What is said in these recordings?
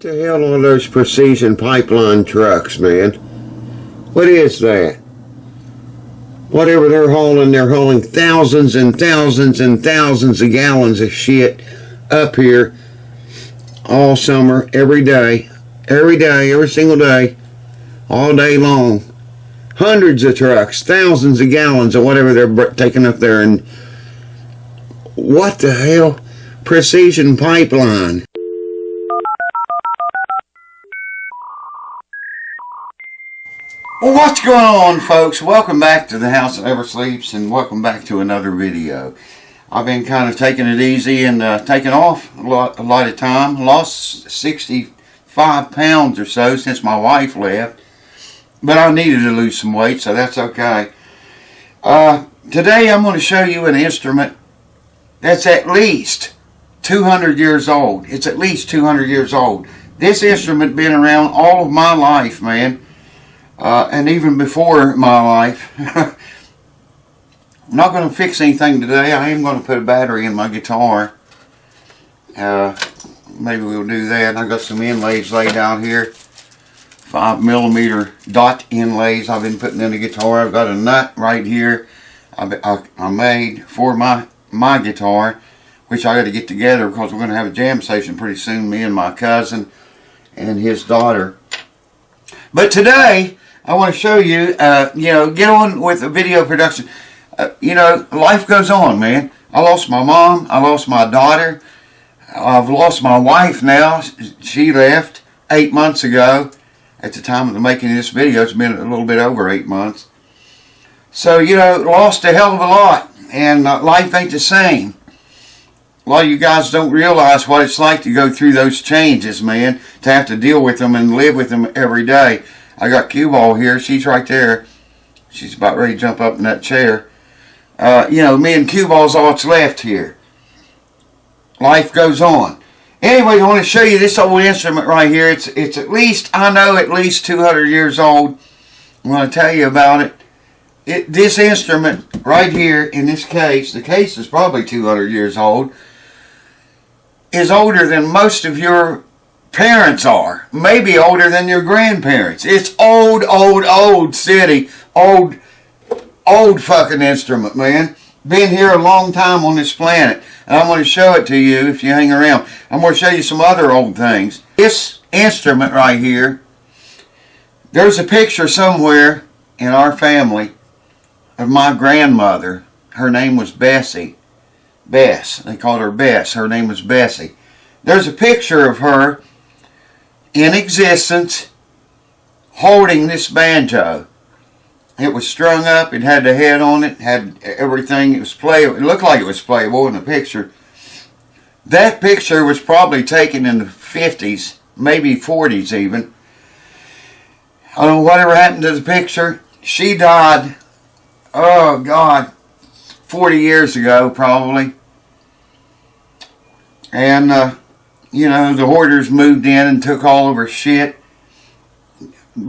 the hell are those precision pipeline trucks, man? What is that? Whatever they're hauling thousands and thousands and thousands of gallons of shit up here all summer, every day, every single day, all day long. Hundreds of trucks, thousands of gallons of whatever they're taking up there. And what the hell? Precision pipeline. Well, what's going on, folks? Welcome back to the House That Never Sleeps, and welcome back to another video. I've been kind of taking it easy and taking off a lot of time. Lost 65 pounds or so since my wife left, but I needed to lose some weight, so that's okay. Today I'm going to show you an instrument that's at least 200 years old. It's at least 200 years old. This instrument been around all of my life, man. And even before my life. I'm not going to fix anything today. I am going to put a battery in my guitar. Maybe we'll do that. I got some inlays laid out here. 5mm dot inlays I've been putting in the guitar. I've got a nut right here I made for my guitar, which I got to get together because we're going to have a jam session pretty soon, me and my cousin and his daughter. But today I want to show you, get on with the video production. Life goes on, man. I lost my mom. I lost my daughter. I've lost my wife now. She left 8 months ago. At the time of the making of this video, it's been a little bit over 8 months. So, lost a hell of a lot. And life ain't the same. A lot of you guys don't realize what it's like to go through those changes, man. To have to deal with them and live with them every day. I got Cue Ball here. She's right there. She's about ready to jump up in that chair. Me and Cue Ball's all that's left here. Life goes on. Anyway, I want to show you this old instrument right here. It's at least, I know, at least 200 years old. I'm going to tell you about it. This instrument right here in this case, the case is probably 200 years old, is older than most of your parents are. Maybe older than your grandparents. It's old city. Old fucking instrument, man. Been here a long time on this planet. And I'm going to show it to you if you hang around. I'm going to show you some other old things. This instrument right here, there's a picture somewhere in our family of my grandmother. Her name was Bessie. Bess. They called her Bess. Her name was Bessie. There's a picture of her in existence holding this banjo. It was strung up, it had the head on it, had everything, it was playable. It looked like it was playable in the picture. That picture was probably taken in the 50s, maybe 40s even. I don't know whatever happened to the picture. She died, oh God, 40 years ago probably. And, the hoarders moved in and took all of her shit.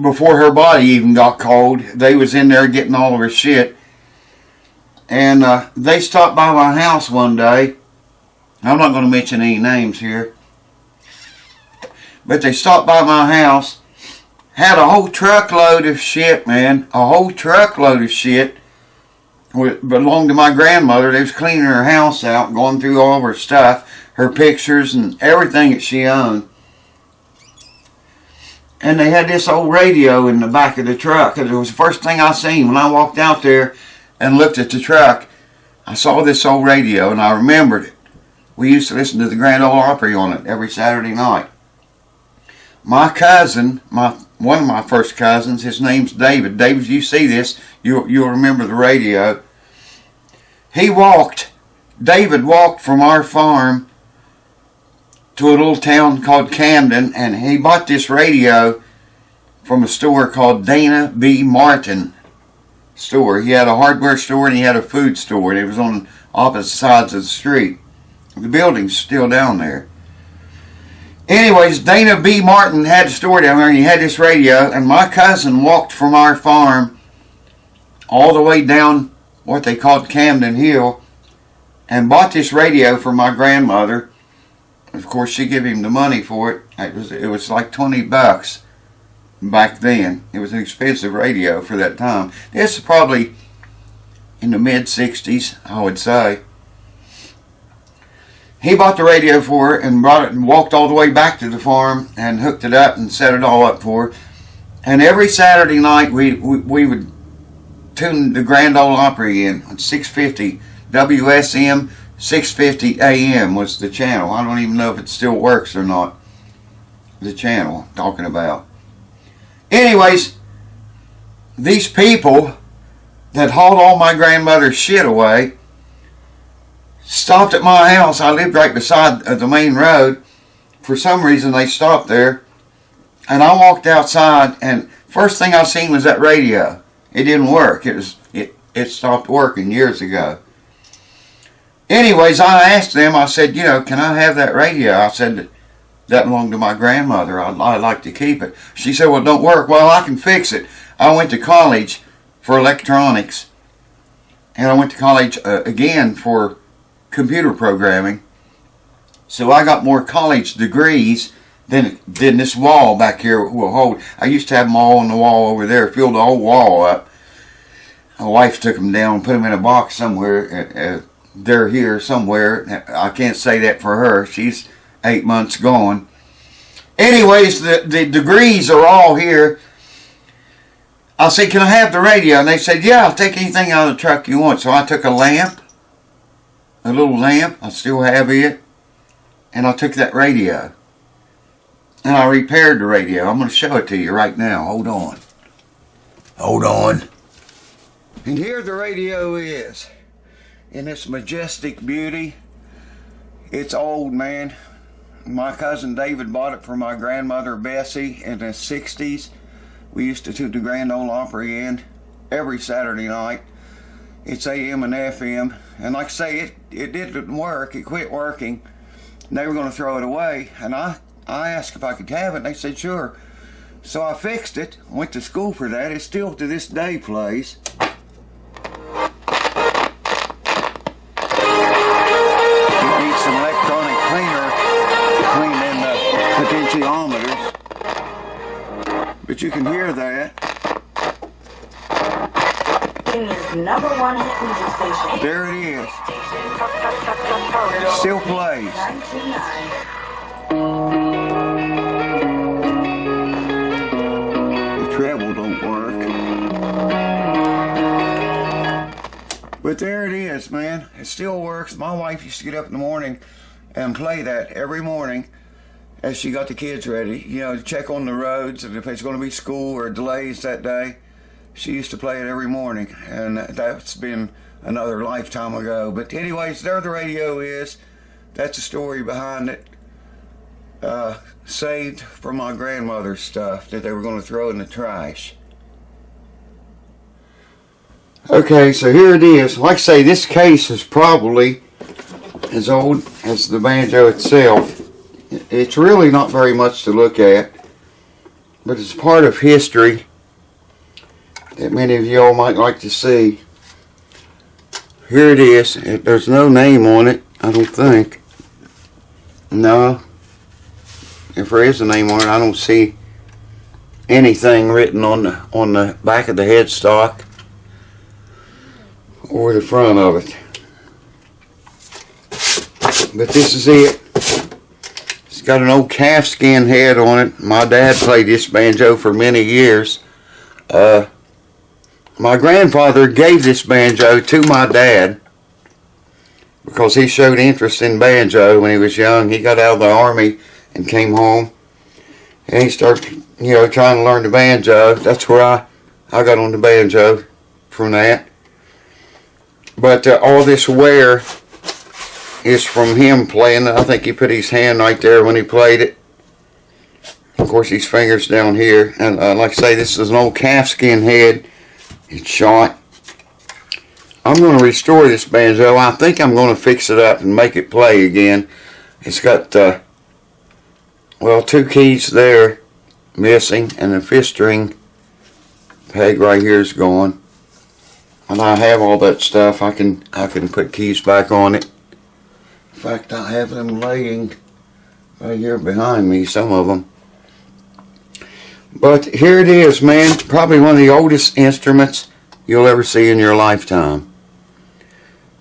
Before her body even got cold, they was in there getting all of her shit. And they stopped by my house one day. I'm not going to mention any names here. But they stopped by my house. Had a whole truckload of shit, man. A whole truckload of shit. Belonged to my grandmother. They was cleaning her house out, going through all of her stuff. Her pictures and everything that she owned. And they had this old radio in the back of the truck. It was the first thing I seen when I walked out there and looked at the truck. I saw this old radio and I remembered it. We used to listen to the Grand Ole Opry on it every Saturday night. My cousin, one of my first cousins, his name's David. David, if you see this, you'll remember the radio. David walked from our farm to a little town called Camden, and he bought this radio from a store called Dana B. Martin store. He had a hardware store and he had a food store, and it was on opposite sides of the street. The building's still down there. Anyways, Dana B. Martin had a store down there, and he had this radio, and my cousin walked from our farm all the way down what they called Camden Hill and bought this radio for my grandmother. Of course, she gave him the money for it. It was like $20 back then. It was an expensive radio for that time. This is probably in the mid-60s, I would say. He bought the radio for her and brought it and walked all the way back to the farm and hooked it up and set it all up for her. And every Saturday night we would tune the Grand Ole Opry in on 650 WSM. 650 AM was the channel. I don't even know if it still works or not. The channel I'm talking about. Anyways, these people that hauled all my grandmother's shit away stopped at my house. I lived right beside the main road. For some reason they stopped there, and I walked outside, and first thing I seen was that radio. It didn't work. It stopped working years ago. Anyways, I asked them, I said, you know, can I have that radio? I said, that belonged to my grandmother. I'd like to keep it. She said, well, it don't work. Well, I can fix it. I went to college for electronics, and I went to college again for computer programming. So I got more college degrees than this wall back here will hold. I used to have them all on the wall over there, filled the whole wall up. My wife took them down and put them in a box somewhere. They're here somewhere. I can't say that for her. She's 8 months gone. Anyways, the degrees are all here. I said, can I have the radio? And they said, yeah, I'll take anything out of the truck you want. So I took a lamp, a little lamp. I still have it. And I took that radio. And I repaired the radio. I'm going to show it to you right now. Hold on. Hold on. And here the radio is. In its majestic beauty. It's old, man. My cousin David bought it for my grandmother Bessie in the 60s. We used to tune the Grand Ole Opry in every Saturday night. It's AM and FM. And like I say, it didn't work. It quit working. And they were going to throw it away. And I asked if I could have it. And they said, sure. So I fixed it. Went to school for that. It still to this day plays. Potentiometers, but you can hear that. #1 hit music station. There it is. Still plays. The treble don't work, but there it is, man. It still works. My wife used to get up in the morning and play that every morning as she got the kids ready, you know, to check on the roads and if it's going to be school or delays that day. She used to play it every morning, and that's been another lifetime ago. But anyways, there the radio is. That's the story behind it. Saved from my grandmother's stuff that they were going to throw in the trash. Okay, so here it is. Like I say, this case is probably as old as the banjo itself. It's really not very much to look at, but it's part of history that many of y'all might like to see. Here it is. There's no name on it, I don't think. No. If there is a name on it, I don't see anything written on the back of the headstock or the front of it. But this is it. It's got an old calfskin head on it. My dad played this banjo for many years. My grandfather gave this banjo to my dad because he showed interest in banjo when he was young. He got out of the army and came home, and he started, you know, trying to learn the banjo. That's where I got on the banjo from that. But all this wear is from him playing. I think he put his hand right there when he played it. Of course, his fingers down here. And like I say, this is an old calfskin head. It's shot. I'm going to restore this banjo. I think I'm going to fix it up and make it play again. It's got, well, 2 keys there missing, and the 5th string peg right here is gone. And I have all that stuff. I can put keys back on it. In fact, I have them laying Right here behind me, some of them. But here it is, man. Probably one of the oldest instruments you'll ever see in your lifetime.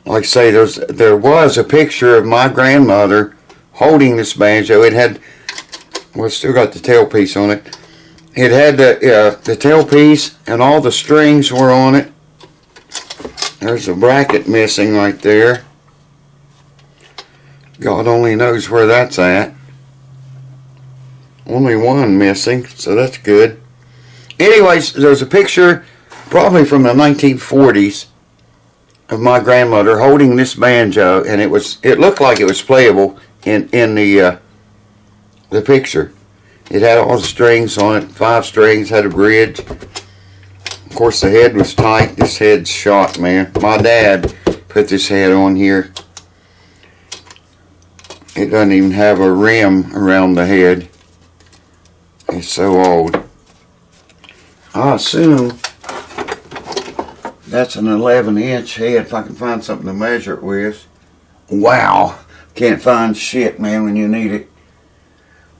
Like I say, there was a picture of my grandmother holding this banjo. It had, well, it's still got the tailpiece on it. It had the tailpiece and all the strings were on it. There's a bracket missing right there. God only knows where that's at. Only one missing, so that's good. Anyways, there's a picture, probably from the 1940s, of my grandmother holding this banjo, and it looked like it was playable in the picture. It had all the strings on it, 5 strings, had a bridge. Of course, the head was tight. This head's shot, man. My dad put this head on here. It doesn't even have a rim around the head. It's so old. I assume that's an 11-inch head, if I can find something to measure it with. Wow. Can't find shit, man, when you need it.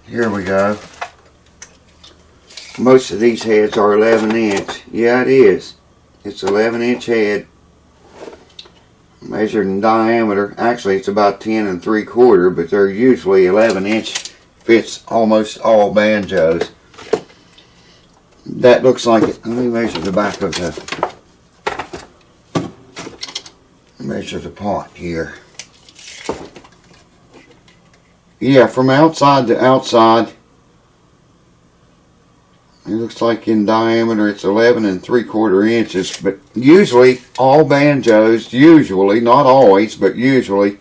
Here we go. Most of these heads are 11-inch. Yeah, it is. It's 11-inch head. Measured in diameter. Actually, it's about 10 3/4, but they're usually 11-inch. Fits almost all banjos. That looks like it. Let me measure the back of measure the pot here. Yeah, from outside to outside, it looks like in diameter it's 11 3/4 inches, but usually all banjos, usually, not always, but usually,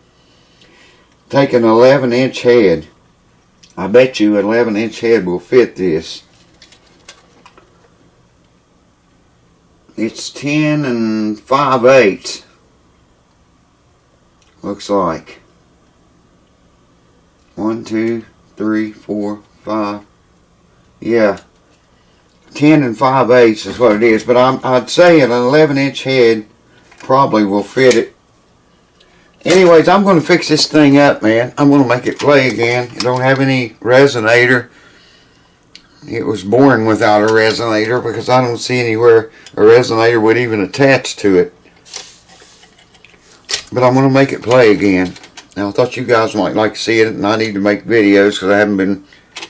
take an 11-inch head. I bet you an 11-inch head will fit this. It's 10 5/8. Looks like 1, 2, 3, 4, 5. Yeah, 10 5/8 is what it is. But I'd say an 11-inch head probably will fit it. Anyways, I'm going to fix this thing up, man. I'm going to make it play again. It don't have any resonator. It was born without a resonator because I don't see anywhere a resonator would even attach to it. But I'm going to make it play again. Now, I thought you guys might like to see it, and I need to make videos because I haven't been,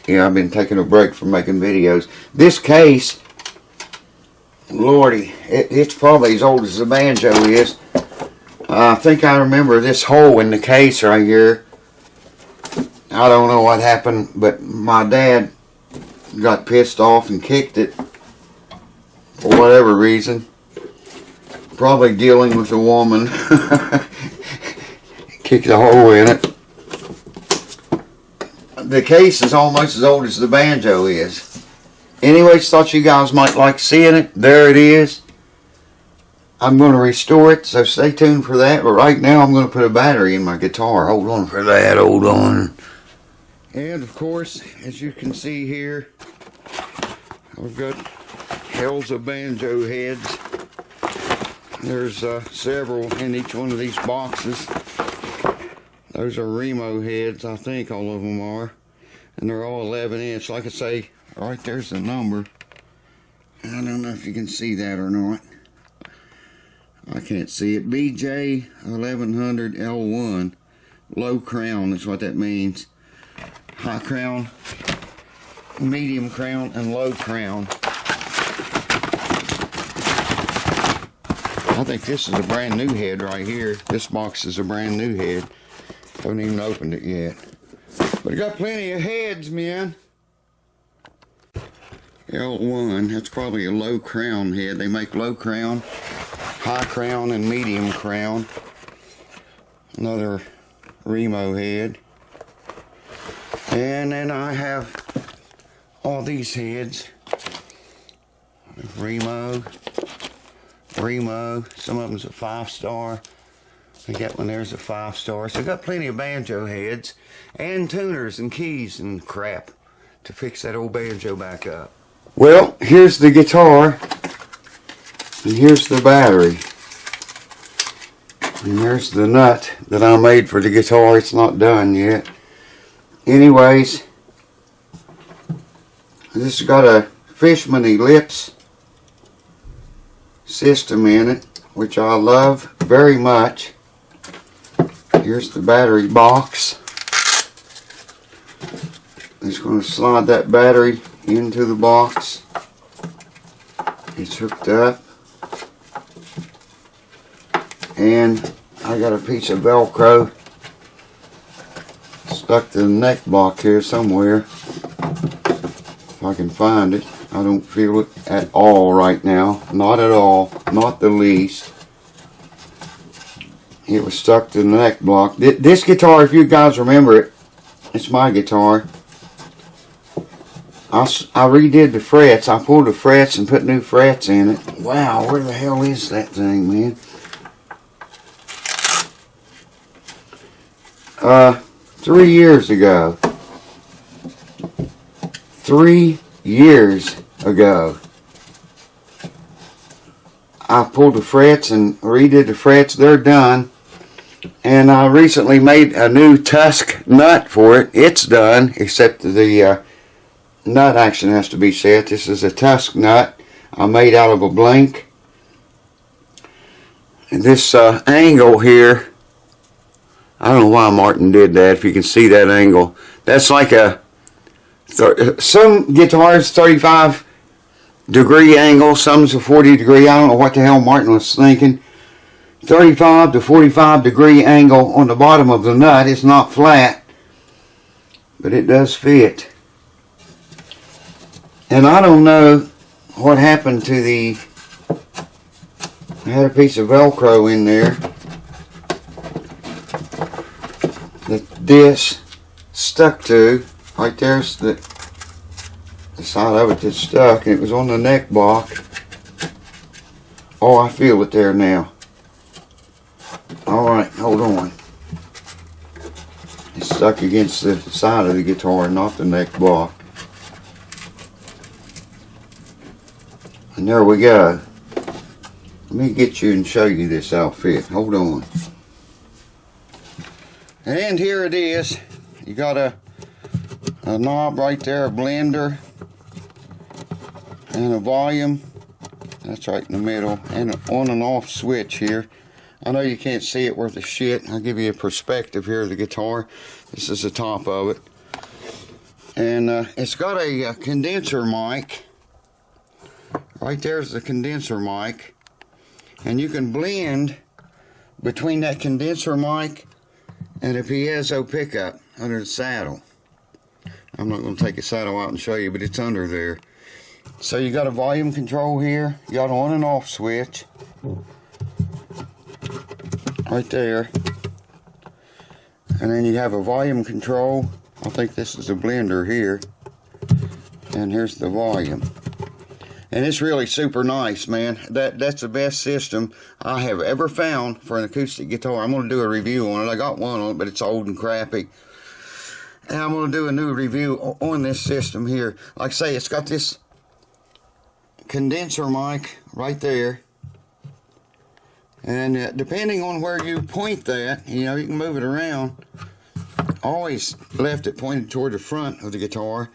I've been taking a break from making videos. This case, lordy, it's probably as old as the banjo is. I think I remember this hole in the case right here. I don't know what happened, but my dad got pissed off and kicked it for whatever reason. Probably dealing with a woman. Kicked a hole in it. The case is almost as old as the banjo is. Anyways, thought you guys might like seeing it. There it is. I'm going to restore it, so stay tuned for that. But right now, I'm going to put a battery in my guitar. Hold on for that. Hold on. And, of course, as you can see here, I've got hells of banjo heads. There's several in each one of these boxes. Those are Remo heads, I think all of them are. And they're all 11-inch. Like I say, right there's the number. I don't know if you can see that or not. I can't see it. BJ 1100 L1. Low crown is what that means. High crown, medium crown, and low crown. I think this is a brand new head right here. This box is a brand new head. Haven't even opened it yet. But I got plenty of heads, man. L1, that's probably a low crown head. They make low crown, high crown, and medium crown. Another Remo head. And then I have all these heads. Remo, some of them's a 5-star. I got one there's a 5-star. So I got plenty of banjo heads and tuners and keys and crap to fix that old banjo back up. Well, here's the guitar and here's the battery. And here's the nut that I made for the guitar. It's not done yet. anyways, this has got a Fishman Ellipse system in it, which I love very much. Here's the battery box. Just going to slide that battery into the box. It's hooked up. And I got a piece of Velcro stuck to the neck block here somewhere. If I can find it. I don't feel it at all right now. Not at all. Not the least. It was stuck to the neck block. This guitar, if you guys remember it, it's my guitar. I redid the frets. I pulled the frets and put new frets in it. Wow, where the hell is that thing, man? 3 years ago. 3 years ago. I pulled the frets and redid the frets. They're done. And I recently made a new tusk nut for it. It's done, except the nut action has to be set. This is a tusk nut I made out of a blank. And this angle here, I don't know why Martin did that, if you can see that angle. That's like a, some guitars 35 degree angle, some's a 40 degree. I don't know what the hell Martin was thinking. 35 to 45 degree angle on the bottom of the nut. It's not flat, but it does fit. And I don't know what happened to the, I had a piece of Velcro in there that this stuck to. Right there's the side of it that's stuck, and it was on the neck block. Oh, I feel it there now. Alright, hold on. It's stuck against the side of the guitar, not the neck block. And there we go. Let me get you and show you this outfit. Hold on. And here it is. You got a knob right there, a blender, and a volume. That's right in the middle. And an on and off switch here. I know you can't see it worth a shit. I'll give you a perspective here of the guitar. This is the top of it. And it's got a condenser mic. Right there's the condenser mic. And you can blend between that condenser mic and a piezo pickup under the saddle. I'm not going to take the saddle out and show you, but it's under there. So you got a volume control here. You got an on and off switch. Right there. And then you have a volume control. I think this is a blender here. And here's the volume. And it's really super nice, man. That's the best system I have ever found for an acoustic guitar. I'm going to do a review on it. I got one on it, but it's old and crappy. And I'm going to do a new review on this system here. Like I say, it's got this condenser mic right there. And depending on where you point that, you know, you can move it around. Always left it pointed toward the front of the guitar.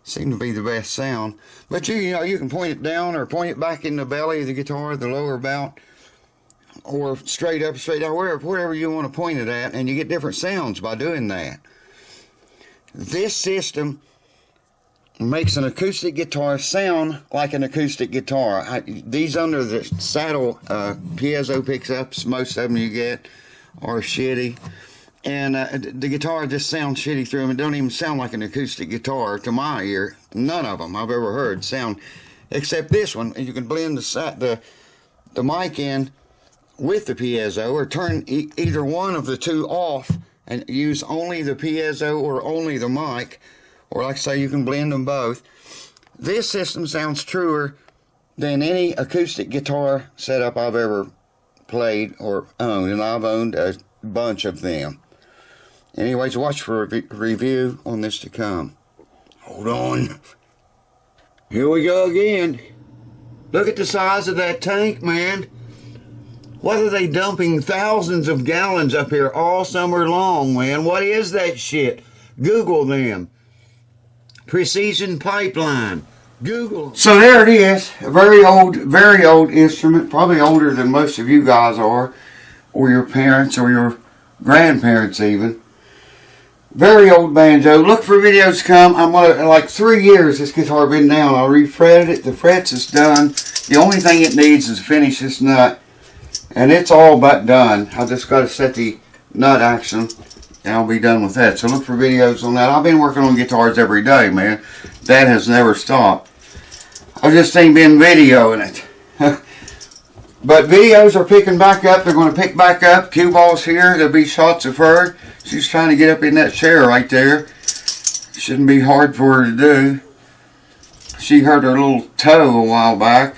Seemed to be the best sound. But you know, you can point it down or point it back in the belly of the guitar, the lower bout, or straight up, straight down, wherever you want to point it at, and you get different sounds by doing that. This system makes an acoustic guitar sound like an acoustic guitar. These under the saddle piezo pickups, most of them you get, are shitty. And the guitar just sounds shitty through them. It don't even sound like an acoustic guitar to my ear. None of them I've ever heard sound, except this one. You can blend the mic in with the piezo, or turn either one of the two off and use only the piezo or only the mic. Or like I say, you can blend them both. This system sounds truer than any acoustic guitar setup I've ever played or owned. And I've owned a bunch of them. Anyways, watch for a review on this to come. Hold on. Here we go again. Look at the size of that tank, man. What are they dumping thousands of gallons up here all summer long, man? What is that shit? Google them. Precision pipeline. Google. So there it is. A very old instrument. Probably older than most of you guys are. Or your parents or your grandparents even. Very old banjo. Look for videos to come. I'm gonna, like 3 years this guitar been down. I refretted it. The frets is done. The only thing it needs is to finish this nut. And it's all but done. I just got to set the nut action and I'll be done with that. So look for videos on that. I've been working on guitars every day, man. That has never stopped. I just ain't been videoing it. But videos are picking back up. They're going to pick back up. Cue ball's here. There'll be shots of her. She's trying to get up in that chair right there. Shouldn't be hard for her to do. She hurt her little toe a while back.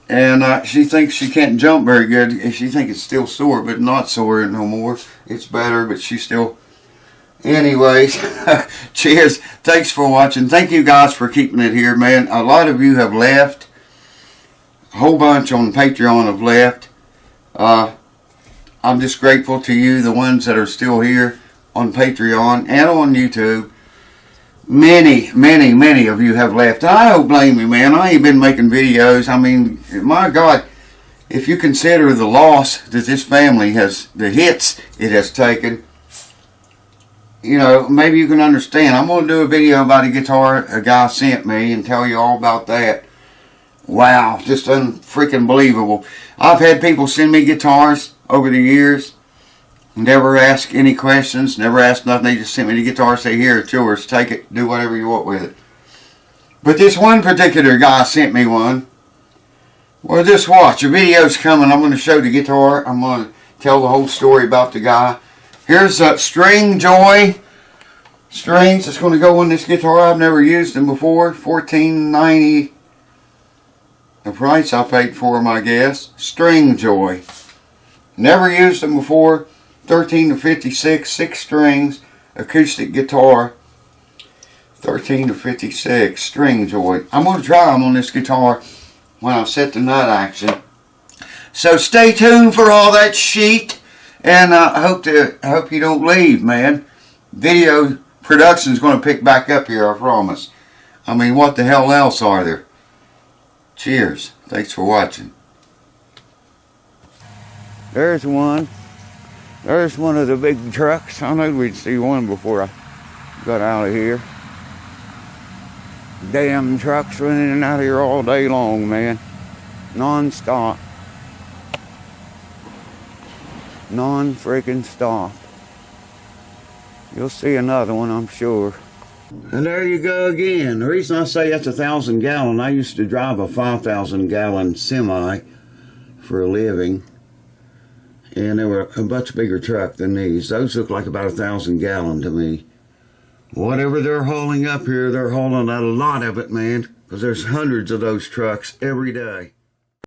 And she thinks she can't jump very good. She thinks it's still sore, but not sore no more. It's better, but she's still... Anyways, cheers. Thanks for watching. Thank you guys for keeping it here, man. A lot of you have left. A whole bunch on Patreon have left. I'm just grateful to you, the ones that are still here on Patreon and on YouTube. Many of you have left. I don't blame you, man. I ain't been making videos. I mean, my God, if you consider the loss that this family has, the hits it has taken, you know, maybe you can understand. I'm going to do a video about a guitar a guy sent me and tell you all about that. Wow, just unfreaking believable. I've had people send me guitars over the years. Never ask any questions, never ask nothing. They just sent me the guitar, say, here, it's yours, take it, do whatever you want with it. But this one particular guy sent me one. Well, just watch, a video's coming. I'm going to show the guitar. I'm going to tell the whole story about the guy. Here's a String Joy strings. It's going to go on this guitar. I've never used them before. $14.90. The price I paid for them, I guess. String Joy. Never used them before. 13 to 56, 6 strings, acoustic guitar. 13 to 56, String Joy. I'm going to try them on this guitar when I set the nut action. So stay tuned for all that sheet, and I hope you don't leave, man. Video production is going to pick back up here, I promise. I mean, what the hell else are there? Cheers. Thanks for watching. There's one. There's one of the big trucks. I knew we'd see one before I got out of here. Damn trucks running in and out of here all day long, man. Non-stop. Non-freaking stop. You'll see another one, I'm sure. And there you go again. The reason I say that's 1,000 gallon, I used to drive a 5,000 gallon semi for a living. And they were a much bigger truck than these. Those look like about 1,000 gallon to me. Whatever they're hauling up here, they're hauling out a lot of it, man. Because there's hundreds of those trucks every day.